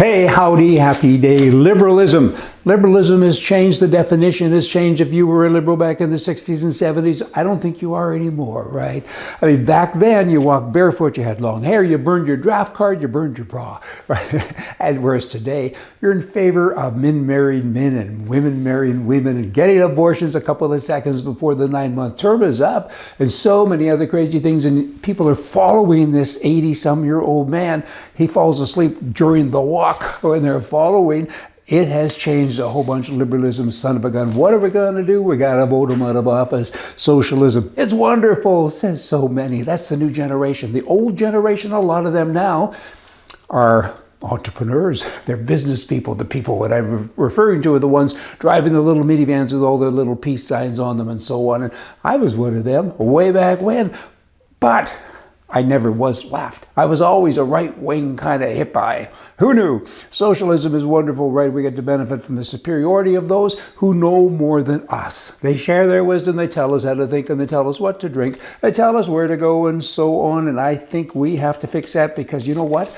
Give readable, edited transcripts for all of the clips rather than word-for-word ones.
Hey, howdy, happy day. Liberalism. Liberalism has changed. The definition has changed. If you were a liberal back in the 60s and 70s, I don't think you are anymore, right? I mean, back then, you walked barefoot, you had long hair, you burned your draft card, you burned your bra, right? And whereas today, you're in favor of men marrying men and women marrying women and getting abortions a couple of seconds before the 9-month term is up, and so many other crazy things. And people are following this 80-some-year-old man. He falls asleep during the walk when they're following. It has changed a whole bunch of liberalism, son of a gun. What are we going to do? We got to vote him out of office. Socialism. It's wonderful, says so many. That's the new generation. The old generation, a lot of them now are entrepreneurs. They're business people. The people what I'm referring to are the ones driving the little minivans with all their little peace signs on them and so on. And I was one of them way back when. But I never was left. I was always a right-wing kind of hippie. Who knew? Socialism is wonderful, right? We get to benefit from the superiority of those who know more than us. They share their wisdom, they tell us how to think, and they tell us what to drink. They tell us where to go and so on, and I think we have to fix that because you know what?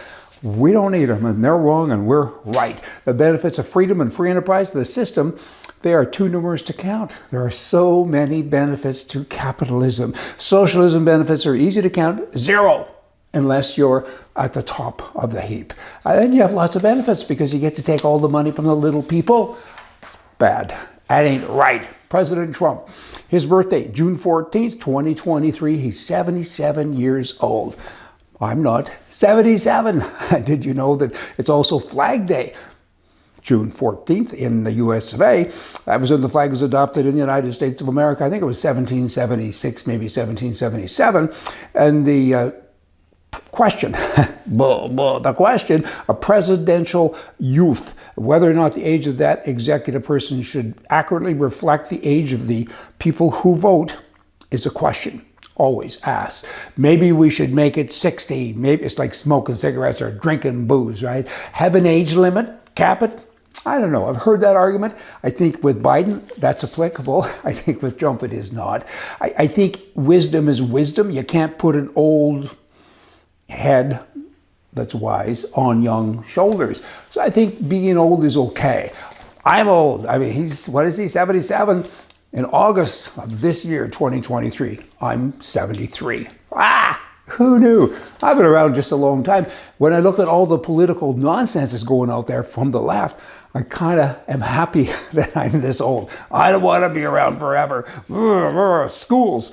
We don't need them, and they're wrong, and we're right. The benefits of freedom and free enterprise, the system, they are too numerous to count. There are so many benefits to capitalism. Socialism benefits are easy to count, zero, unless you're at the top of the heap. And then you have lots of benefits because you get to take all the money from the little people. Bad. That ain't right. President Trump, his birthday, June 14th, 2023. He's 77 years old. I'm not 77. Did you know that it's also Flag Day? June 14th in the US of A. That was when the flag was adopted in the United States of America. I think it was 1776, maybe 1777. And the question, the question, a presidential youth, whether or not the age of that executive person should accurately reflect the age of the people who vote is a question. Always asked. Maybe we should make it 60. Maybe it's like smoking cigarettes or drinking booze, right? Have an age limit, cap it. I don't know. I've heard that argument. I think with Biden, that's applicable. I think with Trump, it is not. I think wisdom is wisdom. You can't put an old head that's wise on young shoulders. So I think being old is okay. I'm old. I mean, he's, what is he, 77? In August of this year, 2023, I'm 73. Who knew? I've been around just a long time. When I look at all the political nonsense that's going out there from the left, I kind of am happy that I'm this old. I don't want to be around forever. Schools.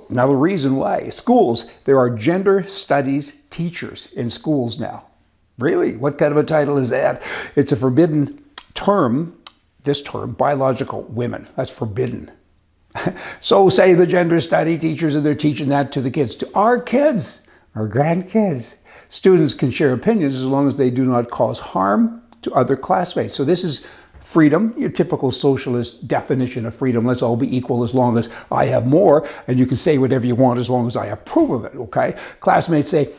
Now the reason why. Schools, there are gender studies teachers in schools now. Really? What kind of a title is that? It's a forbidden term. This term, biological women. That's forbidden. So say the gender study teachers, and they're teaching that to the kids, to our kids, our grandkids. Students can share opinions as long as they do not cause harm to other classmates. So this is freedom, your typical socialist definition of freedom. Let's all be equal as long as I have more, and you can say whatever you want as long as I approve of it, okay? Classmates say,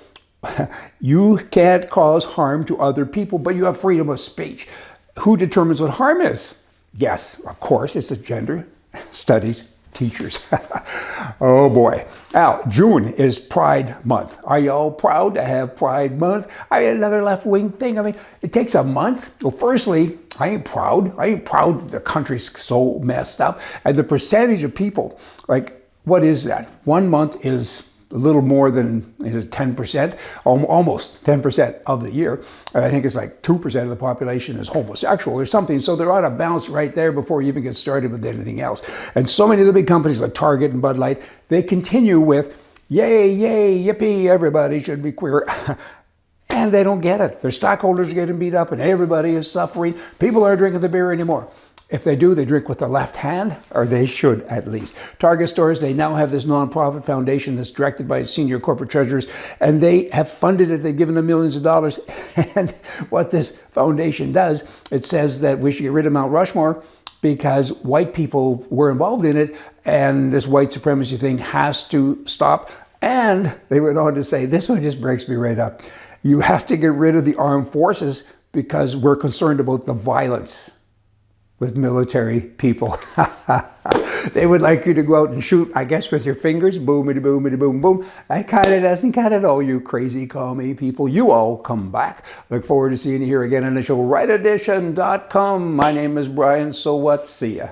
you can't cause harm to other people, but you have freedom of speech. Who determines what harm is? Yes, of course, it's the gender studies teachers. Oh boy. Now, June is Pride Month. Are you all proud to have Pride Month? I mean, another left-wing thing. I mean, it takes a month. Well, firstly, I ain't proud. I ain't proud that the country's so messed up. And the percentage of people, like, what is that? 1 month is a little more than 10%, almost 10% of the year. And I think it's like 2% of the population is homosexual or something. So they're on a bounce right there before you even get started with anything else. And so many of the big companies like Target and Bud Light, they continue with, yay, yay, yippee, everybody should be queer. And they don't get it. Their stockholders are getting beat up and everybody is suffering. People aren't drinking the beer anymore. If they do, they drink with the left hand, or they should at least. Target stores, they now have this nonprofit foundation that's directed by senior corporate treasurers, and they have funded it. They've given them millions of dollars. And what this foundation does, it says that we should get rid of Mount Rushmore because white people were involved in it, and this white supremacy thing has to stop. And they went on to say, this one just breaks me right up. You have to get rid of the armed forces because we're concerned about the violence with military people. They would like you to go out and shoot, I guess, with your fingers, boomity, boomity, boom, boom. That kind of doesn't cut it, all you crazy commie people. You all come back. Look forward to seeing you here again on the show, rightedition.com. My name is Brian, so what? See ya.